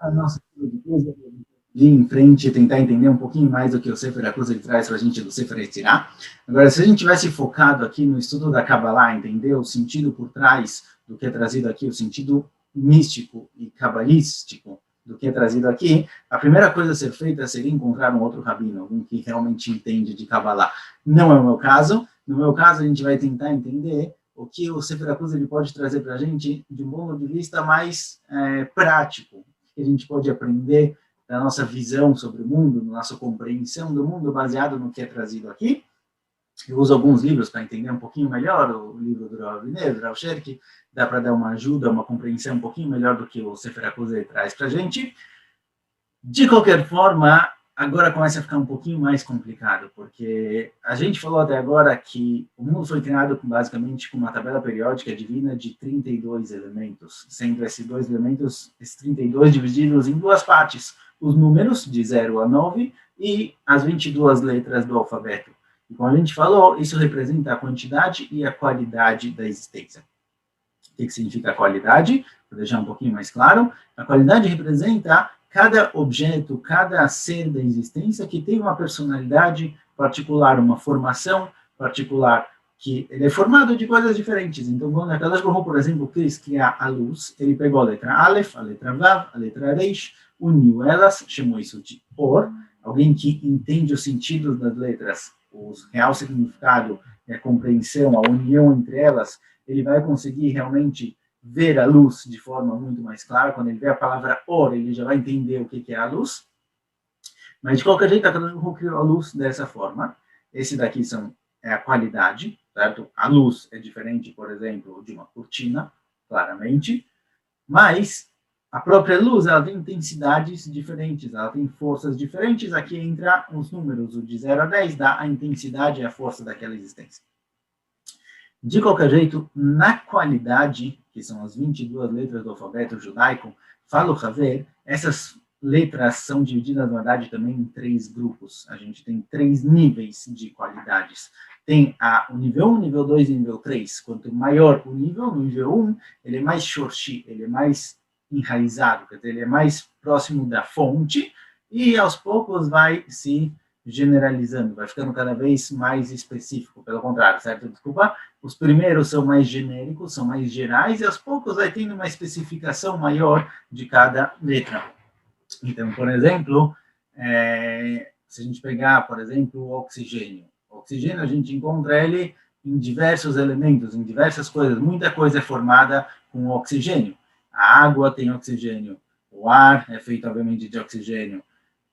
a nossa de em frente, tentar entender um pouquinho mais do que o Sefer HaKuzari traz para a gente do Sefer Yetzirah. Agora, se a gente tivesse focado aqui no estudo da Kabbalah, entender o sentido por trás do que é trazido aqui, o sentido místico e cabalístico do que é trazido aqui, a primeira coisa a ser feita seria encontrar um outro rabino, alguém que realmente entende de Kabbalah. Não é o meu caso. No meu caso, a gente vai tentar entender o que o Sefer HaKuzari pode trazer para a gente de um ponto de vista mais prático, que a gente pode aprender da nossa visão sobre o mundo, da nossa compreensão do mundo baseado no que é trazido aqui. Eu uso alguns livros para entender um pouquinho melhor, o livro do Rav Aviner, do Rav Sherk, dá para dar uma ajuda, uma compreensão um pouquinho melhor do que o Sefer HaKuzari traz para a gente. De qualquer forma, agora começa a ficar um pouquinho mais complicado, porque a gente falou até agora que o mundo foi criado basicamente com uma tabela periódica divina de 32 elementos, sendo esses dois elementos, esses 32 divididos em duas partes, os números de 0 a 9 e as 22 letras do alfabeto. E como a gente falou, isso representa a quantidade e a qualidade da existência. O que significa a qualidade? Para deixar um pouquinho mais claro, a qualidade representa cada objeto, cada ser da existência que tem uma personalidade particular, uma formação particular, que ele é formado de coisas diferentes. Então, quando a Kadosh Baruch Hu, por exemplo, quis criar a luz, ele pegou a letra Aleph, a letra Vav, a letra Reish, uniu elas, chamou isso de Or, alguém que entende os sentidos das letras, o real significado, a compreensão, a união entre elas, ele vai conseguir realmente ver a luz de forma muito mais clara. Quando ele vê a palavra Or, ele já vai entender o que é a luz. Mas, de qualquer jeito, a Kadosh Baruch Hu criou a luz dessa forma. Esse daqui é a qualidade, certo? A luz é diferente, por exemplo, de uma cortina, claramente. Mas a própria luz, ela tem intensidades diferentes, ela tem forças diferentes. Aqui entra os números, o de 0 a 10 dá a intensidade e a força daquela existência. De qualquer jeito, na qualidade, que são as 22 letras do alfabeto judaico, fala o Haver, essas letras são divididas, na verdade, também em 3 grupos. A gente tem 3 níveis de qualidades. Tem o nível 1, nível 2 e nível 3. Quanto maior o nível, no nível 1, ele é mais shorshi, ele é mais enraizado, quer dizer, ele é mais próximo da fonte, e aos poucos vai se generalizando, vai ficando cada vez mais específico, pelo contrário, certo? Desculpa, os primeiros são mais genéricos, são mais gerais, e aos poucos vai tendo uma especificação maior de cada letra. Então, por exemplo, se a gente pegar, por exemplo, o oxigênio. O oxigênio, a gente encontra ele em diversos elementos, em diversas coisas. Muita coisa é formada com oxigênio. A água tem oxigênio, o ar é feito, obviamente, de oxigênio,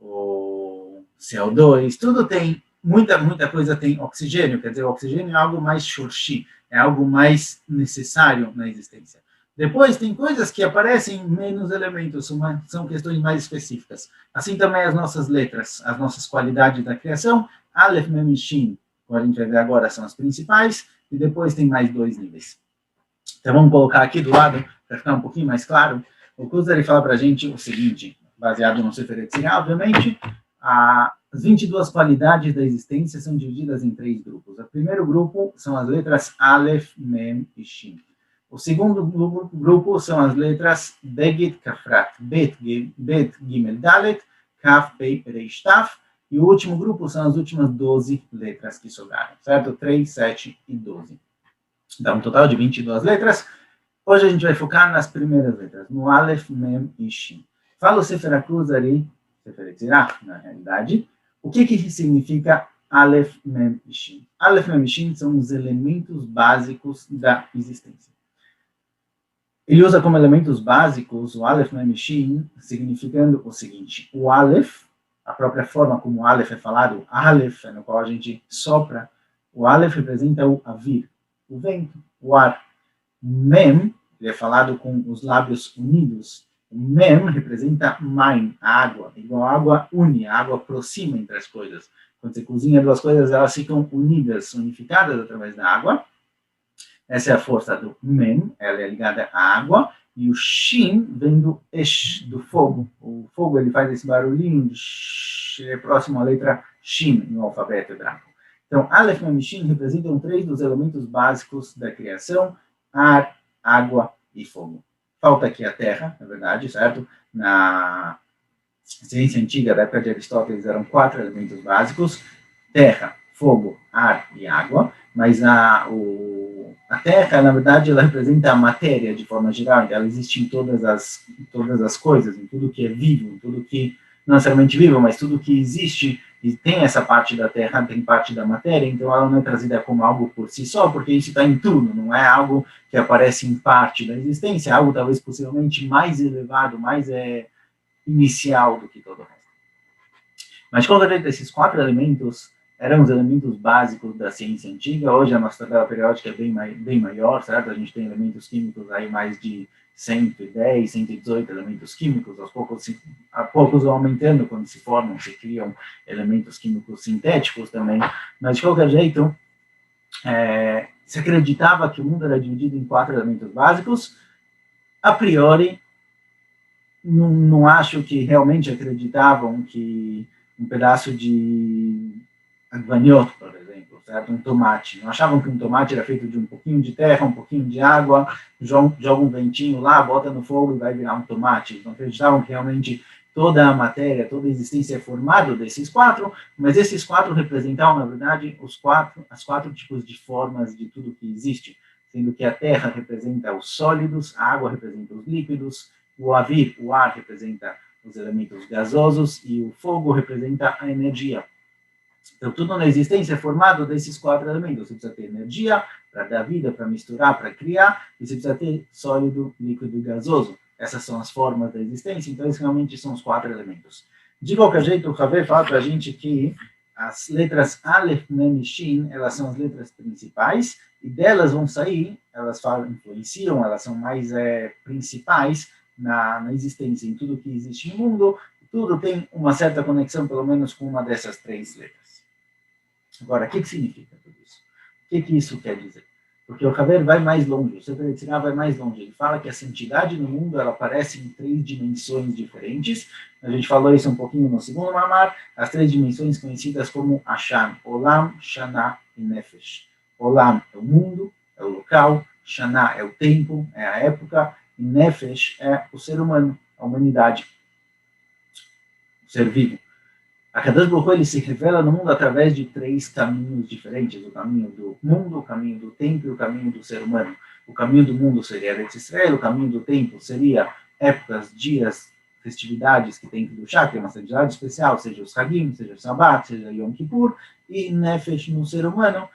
o CO2, tudo tem, muita coisa tem oxigênio, quer dizer, o oxigênio é algo mais shorshi, é algo mais necessário na existência. Depois tem coisas que aparecem em menos elementos, são questões mais específicas. Assim também as nossas letras, as nossas qualidades da criação, Aleph, Mem e Shin, como a gente vai ver agora, são as principais, e depois tem mais 2 níveis. Então vamos colocar aqui do lado, para ficar um pouquinho mais claro. O Kuzari fala para a gente o seguinte, baseado no Sefer Yetzirah, obviamente, as 22 qualidades da existência são divididas em 3 grupos. O primeiro grupo são as letras Aleph, Mem e Shin. O segundo grupo são as letras Begit, Kafrat, Bet, Gimel, Dalet, Kaf, Pei, Reish, Taf. E o último grupo são as últimas 12 letras que sobraram, certo? 3, 7 e 12. Dá um total de 22 letras. Hoje a gente vai focar nas primeiras letras, no Aleph, Mem e Shin. Fala o Sefer HaKuzari, Sefer Yetzirah, na realidade, o que significa Aleph, Mem e Shin? Aleph, Mem e Shin são os elementos básicos da existência. Ele usa como elementos básicos o Aleph, Mem e Shin, significando o seguinte: o Aleph, a própria forma como o Aleph é falado, Aleph, no qual a gente sopra, o Aleph representa o Avir, o vento, o ar. Mem, ele é falado com os lábios unidos. O Mem representa Maim, a água. Igual a água une, a água aproxima entre as coisas. Quando você cozinha duas coisas, elas ficam unidas, unificadas através da água. Essa é a força do Mem, ela é ligada à água. E o Shin vem do Esh, do fogo. O fogo ele faz esse barulhinho, é próximo à letra Shin no alfabeto hebraico. Então, Aleph, Mem e Shin representam 3 dos elementos básicos da criação: ar, água e fogo. falta aqui a terra, na verdade, certo? Na ciência antiga, da época de Aristóteles, eram 4 elementos básicos: terra, fogo, ar e água, mas a terra, na verdade, ela representa a matéria de forma geral, ela existe em todas as coisas, em tudo que é vivo, em tudo que, não necessariamente vivo, mas tudo que existe, e tem essa parte da terra, tem parte da matéria, então ela não é trazida como algo por si só, porque isso está em tudo, não é algo que aparece em parte da existência, é algo talvez possivelmente mais elevado, mais inicial do que todo o resto. Mas, de qualquer jeito, esses 4 elementos eram os elementos básicos da ciência antiga. Hoje a nossa tabela periódica é bem maior, certo? A gente tem elementos químicos aí mais de 110, 118 elementos químicos, aos poucos vão aumentando quando se formam, se criam elementos químicos sintéticos também, mas de qualquer jeito, se acreditava que o mundo era dividido em 4 elementos básicos. A priori, não acho que realmente acreditavam que um pedaço de agvanhoto, por exemplo, certo? Um tomate. Não achavam que um tomate era feito de um pouquinho de terra, um pouquinho de água, joga um ventinho lá, bota no fogo e vai virar um tomate. Não acreditavam que realmente toda a matéria, toda a existência é formada desses 4, mas esses 4 representavam, na verdade, os 4 tipos de formas de tudo que existe, sendo que a terra representa os sólidos, a água representa os líquidos, o ar representa os elementos gasosos e o fogo representa a energia. Então, tudo na existência é formado desses 4 elementos. Você precisa ter energia para dar vida, para misturar, para criar, e você precisa ter sólido, líquido e gasoso. Essas são as formas da existência, então esses realmente são os 4 elementos. De qualquer jeito, o Haver fala para a gente que as letras Aleph, Mem e Shin, elas são as letras principais, e delas vão sair, elas influenciam, elas são mais principais na existência, em tudo que existe no mundo. Tudo tem uma certa conexão, pelo menos, com uma dessas 3 letras. Agora, o que significa tudo isso? O que isso quer dizer? Porque o Haver vai mais longe, o Sefer Yetzirah vai mais longe. Ele fala que a santidade no mundo ela aparece em 3 dimensões diferentes. A gente falou isso um pouquinho no segundo mamar. As 3 dimensões conhecidas como Hashan, Olam, Shana e Nefesh. Olam é o mundo, é o local. Shana é o tempo, é a época. E Nefesh é o ser humano, a humanidade, o ser vivo. A Kadosh Baruch Hu, ele se revela no mundo através de 3 caminhos diferentes: o caminho do mundo, o caminho do tempo e o caminho do ser humano. O caminho do mundo seria Eretz Israel, o caminho do tempo seria épocas, dias, festividades que tem que duchar, que é uma festividade especial, seja os Hagim, seja o Sabat, seja Yom Kippur, e Nefesh no ser humano,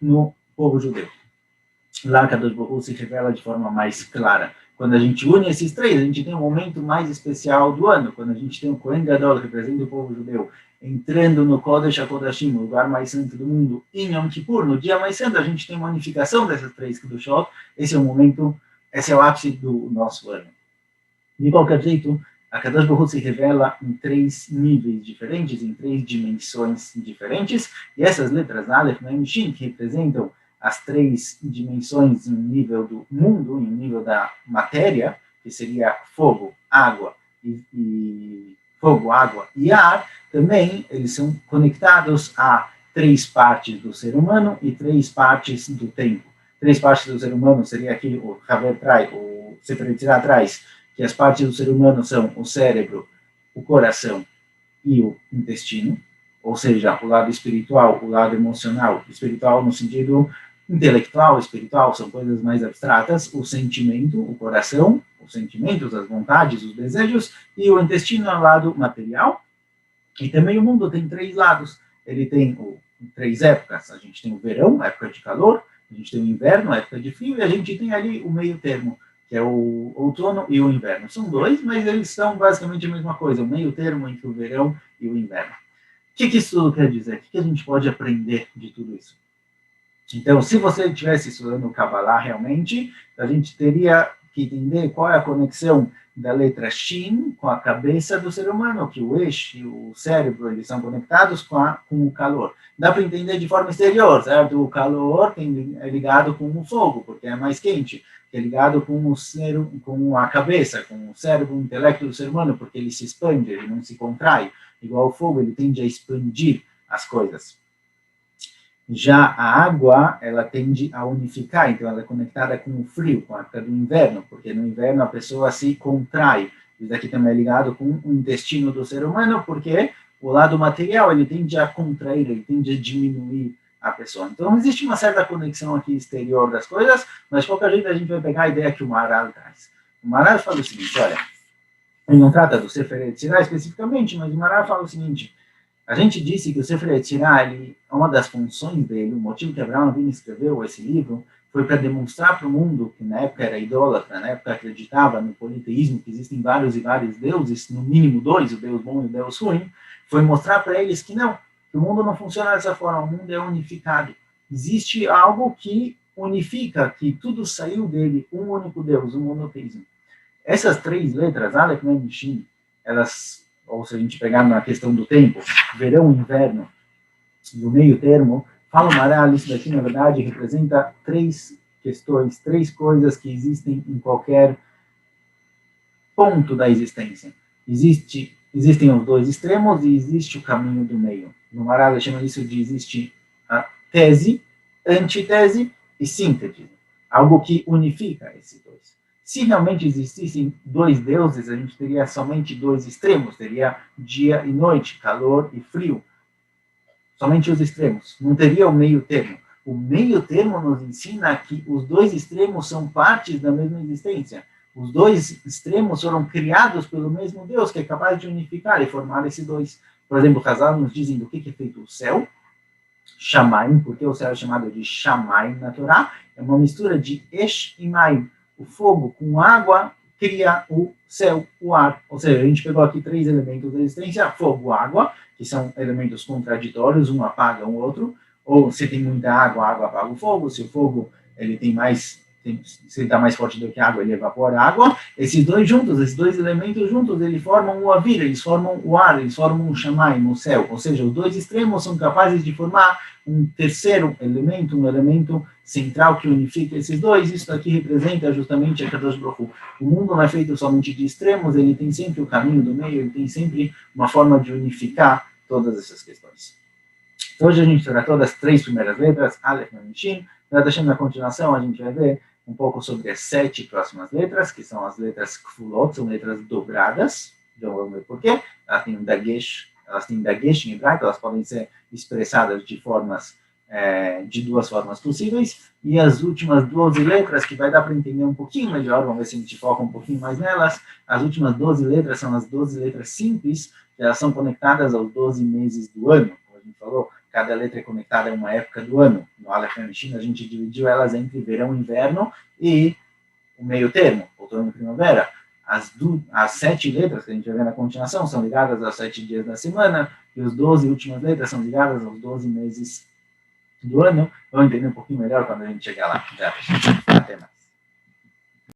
no povo judeu. Lá Kadosh Baruch Hu se revela de forma mais clara. Quando a gente une esses 3, a gente tem um momento mais especial do ano, quando a gente tem o Kohen Gadol, que representa o povo judeu, entrando no Kodesh HaKodashim, o lugar mais santo do mundo, em Yom Kippur, no dia mais santo, a gente tem uma unificação dessas 3 Kedushot. Esse é o momento, esse é o ápice do nosso ano. De qualquer jeito, a Kadosh Baruch Hu se revela em 3 níveis diferentes, em 3 dimensões diferentes, e essas letras Aleph, Mem e Shin, que representam as 3 dimensões em nível do mundo, em nível da matéria, que seria fogo, água e ar, também eles são conectados a 3 partes do ser humano e 3 partes do tempo. 3 partes do ser humano seria aqui o Haver traz, o Sefer Yetzirah traz, que as partes do ser humano são o cérebro, o coração e o intestino, ou seja, o lado espiritual, o lado emocional, espiritual no sentido intelectual, espiritual, são coisas mais abstratas, o sentimento, o coração, os sentimentos, as vontades, os desejos, e o intestino é o lado material. E também o mundo tem 3 lados, ele tem 3 épocas: a gente tem o verão, a época de calor, a gente tem o inverno, a época de frio, e a gente tem ali o meio termo, que é o outono e o inverno. São 2, mas eles são basicamente a mesma coisa, o meio termo entre o verão e o inverno. O que isso tudo quer dizer? O que a gente pode aprender de tudo isso? Então, se você estivesse estudando Kabbalah realmente, a gente teria que entender qual é a conexão da letra Shin com a cabeça do ser humano, que o eixo e o cérebro eles são conectados com o calor. Dá para entender de forma exterior, certo? O calor é ligado com o fogo, porque é mais quente, é ligado com a cabeça, com o cérebro, o intelecto do ser humano, porque ele se expande, ele não se contrai. Igual o fogo, ele tende a expandir as coisas. Já a água, ela tende a unificar, então ela é conectada com o frio, com a época do inverno, porque no inverno a pessoa se contrai. Isso daqui também é ligado com o intestino do ser humano, porque o lado material, ele tende a contrair, ele tende a diminuir a pessoa. Então, existe uma certa conexão aqui exterior das coisas, mas de qualquer jeito a gente vai pegar a ideia que o Maharal traz. O Maharal fala o seguinte, olha, ele não trata do Sefer Yetzirah especificamente, mas o Maharal fala o seguinte, a gente disse que o Sefer Yetzirah, uma das funções dele, o motivo que Abraham Avinu escreveu esse livro, foi para demonstrar para o mundo, que na época era idólatra, na época acreditava no politeísmo, que existem vários e vários deuses, no mínimo dois, o Deus bom e o Deus ruim, foi mostrar para eles que não, que o mundo não funciona dessa forma, o mundo é unificado. Existe algo que unifica, que tudo saiu dele, um único Deus, um monoteísmo. Essas três letras, Aleph, Mem e Shin, elas, ou se a gente pegar na questão do tempo, verão, inverno, e o meio termo, fala o Maharal, isso daqui, na verdade, representa três questões, três coisas que existem em qualquer ponto da existência. Existem os dois extremos e existe o caminho do meio. No Maharal, chama isso de existe a tese, antítese e síntese. Algo que unifica esses dois. Se realmente existissem dois deuses, a gente teria somente dois extremos, teria dia e noite, calor e frio. Somente os extremos. Não teria o meio termo. O meio termo nos ensina que os dois extremos são partes da mesma existência. Os dois extremos foram criados pelo mesmo Deus, que é capaz de unificar e formar esses dois. Por exemplo, Hazal nos dizem do que é feito o céu, Shamaim, porque o céu é chamado de Shamaim na Torá, é uma mistura de Esh e Maim. O fogo com água cria o céu, o ar. Ou seja, a gente pegou aqui três elementos da existência, fogo, água, que são elementos contraditórios, um apaga o outro, ou se tem muita água, a água apaga o fogo, se o fogo ele tem mais, se ele está mais forte do que a água, ele evapora a água. Esses dois juntos, esses dois elementos juntos, eles formam o avir, eles formam o ar, eles formam o shamayim, o céu. Ou seja, os dois extremos são capazes de formar um terceiro elemento, um elemento central que unifica esses dois. Isso aqui representa justamente a Kadosh Baruch Hu. O mundo não é feito somente de extremos, ele tem sempre o caminho do meio, ele tem sempre uma forma de unificar todas essas questões. Então, hoje a gente tratou das três primeiras letras, Aleph, Mem e Shin. Na continuação, a gente vai ver um pouco sobre as 7 próximas letras, que são as letras Kfulot, são letras dobradas. Então, vamos ver por quê. Elas têm dagesh em hebraico, elas podem ser expressadas de duas formas possíveis, e as últimas 12 letras, que vai dar para entender um pouquinho melhor, vamos ver se a gente foca um pouquinho mais nelas, as últimas 12 letras são as 12 letras simples, que elas são conectadas aos 12 meses do ano, como a gente falou, cada letra é conectada a uma época do ano. No Aleph Mem Shin, a gente dividiu elas entre verão e inverno e o meio termo, outono e primavera. As 7 letras que a gente vai ver na continuação são ligadas aos 7 dias da semana, e as 12 últimas letras são ligadas aos 12 meses do ano. Vamos entender um pouquinho melhor quando a gente chegar lá. Até mais.